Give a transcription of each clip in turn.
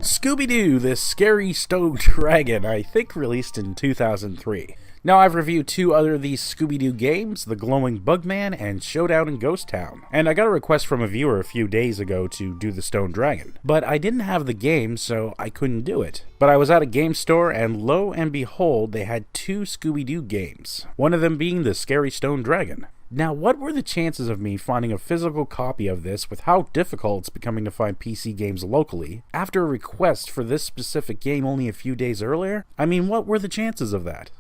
Scooby-Doo, the Scary Stone Dragon, I think released in 2003. Now I've reviewed two other of these Scooby-Doo games, The Glowing Bugman and Showdown in Ghost Town. And I got a request from a viewer a few days ago to do the Stone Dragon. But I didn't have the game, so I couldn't do it. But I was at a game store and lo and behold, they had two Scooby-Doo games. One of them being the Scary Stone Dragon. Now, what were the chances of me finding a physical copy of this with how difficult it's becoming to find PC games locally, after a request for this specific game only a few days earlier? I mean, what were the chances of that?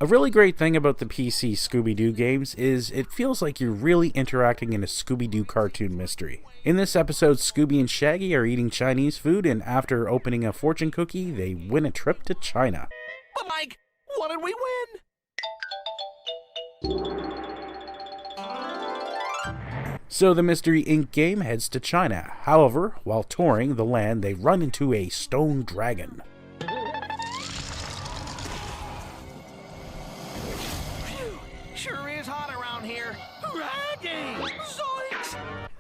A really great thing about the PC Scooby-Doo games is it feels like you're really interacting in a Scooby-Doo cartoon mystery. In this episode, Scooby and Shaggy are eating Chinese food, and after opening a fortune cookie, they win a trip to China. But Mike, what did we win? So the Mystery Inc. game heads to China. However, while touring the land, they run into a stone dragon. Phew, sure is hot around here. Dragon! Zoinks!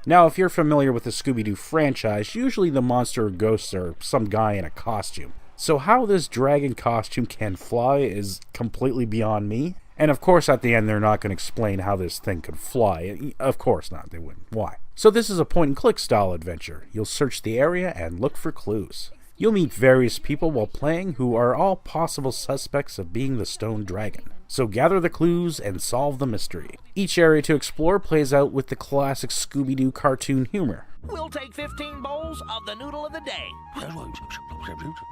Now, if you're familiar with the Scooby-Doo franchise, usually the monster or ghosts are some guy in a costume. So how this dragon costume can fly is completely beyond me. And of course, at the end, they're not going to explain how this thing could fly. Of course not, they wouldn't. Why? So this is a point-and-click style adventure. You'll search the area and look for clues. You'll meet various people while playing who are all possible suspects of being the Stone Dragon. So gather the clues and solve the mystery. Each area to explore plays out with the classic Scooby-Doo cartoon humor. We'll take 15 bowls of the noodle of the day.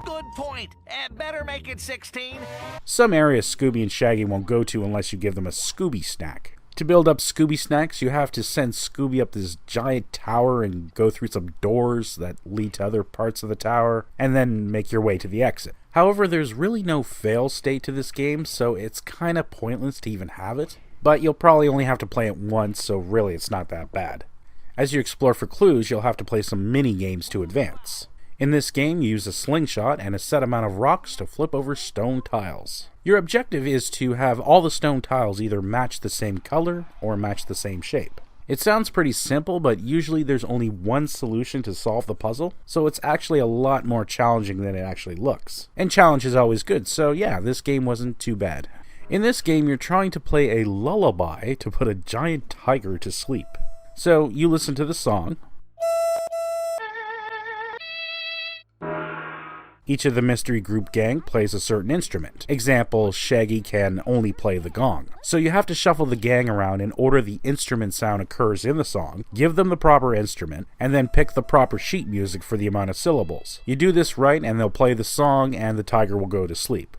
Good point. Better make it 16. Some areas Scooby and Shaggy won't go to unless you give them a Scooby snack. To build up Scooby snacks, you have to send Scooby up this giant tower and go through some doors that lead to other parts of the tower, and then make your way to the exit. However, there's really no fail state to this game, so it's kinda pointless to even have it. But you'll probably only have to play it once, so really it's not that bad. As you explore for clues, you'll have to play some mini-games to advance. In this game, you use a slingshot and a set amount of rocks to flip over stone tiles. Your objective is to have all the stone tiles either match the same color or match the same shape. It sounds pretty simple, but usually there's only one solution to solve the puzzle, so it's actually a lot more challenging than it actually looks. And challenge is always good, so yeah, this game wasn't too bad. In this game, you're trying to play a lullaby to put a giant tiger to sleep. So you listen to the song. Each of the mystery group gang plays a certain instrument. Example, Shaggy can only play the gong. So you have to shuffle the gang around in order the instrument sound occurs in the song, give them the proper instrument, and then pick the proper sheet music for the amount of syllables. You do this right and they'll play the song and the tiger will go to sleep.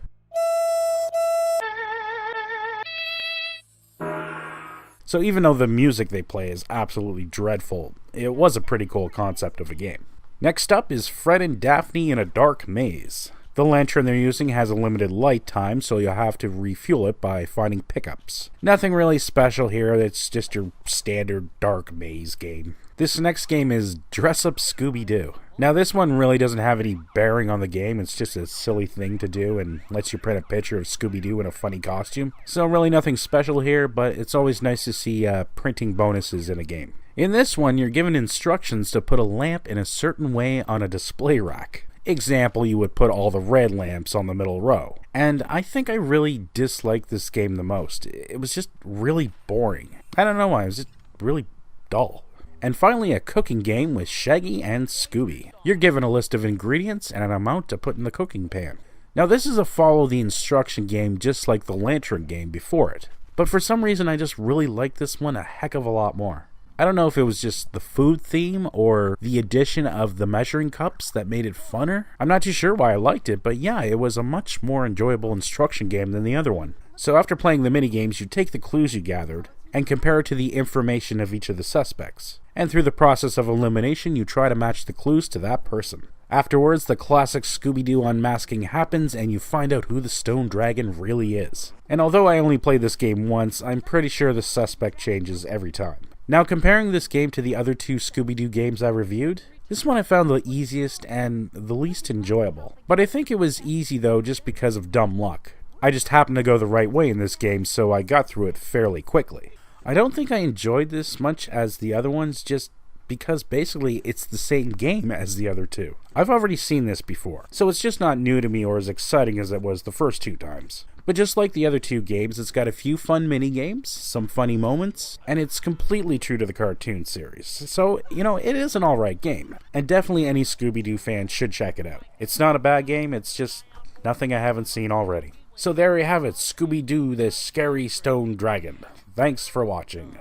So even though the music they play is absolutely dreadful, it was a pretty cool concept of a game. Next up is Fred and Daphne in a dark maze. The lantern they're using has a limited light time, so you'll have to refuel it by finding pickups. Nothing really special here, it's just your standard dark maze game. This next game is Dress Up Scooby-Doo. Now this one really doesn't have any bearing on the game, it's just a silly thing to do and lets you print a picture of Scooby-Doo in a funny costume. So really nothing special here, but it's always nice to see printing bonuses in a game. In this one, you're given instructions to put a lamp in a certain way on a display rack. Example, you would put all the red lamps on the middle row. And I think I really disliked this game the most. It was just really boring. I don't know why, it was just really dull. And finally, a cooking game with Shaggy and Scooby. You're given a list of ingredients and an amount to put in the cooking pan. Now this is a follow the instruction game just like the Lantern game before it. But for some reason I just really like this one a heck of a lot more. I don't know if it was just the food theme or the addition of the measuring cups that made it funner. I'm not too sure why I liked it, but yeah, it was a much more enjoyable instruction game than the other one. So after playing the minigames, you take the clues you gathered and compare it to the information of each of the suspects. And through the process of elimination, you try to match the clues to that person. Afterwards, the classic Scooby-Doo unmasking happens and you find out who the Stone Dragon really is. And although I only played this game once, I'm pretty sure the suspect changes every time. Now comparing this game to the other two Scooby-Doo games I reviewed, this one I found the easiest and the least enjoyable. But I think it was easy though just because of dumb luck. I just happened to go the right way in this game, so I got through it fairly quickly. I don't think I enjoyed this much as the other ones, just because basically it's the same game as the other two. I've already seen this before, so it's just not new to me or as exciting as it was the first 2 times. But just like the other 2 games, it's got a few fun mini-games, some funny moments, and it's completely true to the cartoon series. So, it is an alright game, and definitely any Scooby-Doo fan should check it out. It's not a bad game, it's just nothing I haven't seen already. So there you have it, Scooby-Doo the Scary Stone Dragon. Thanks for watching.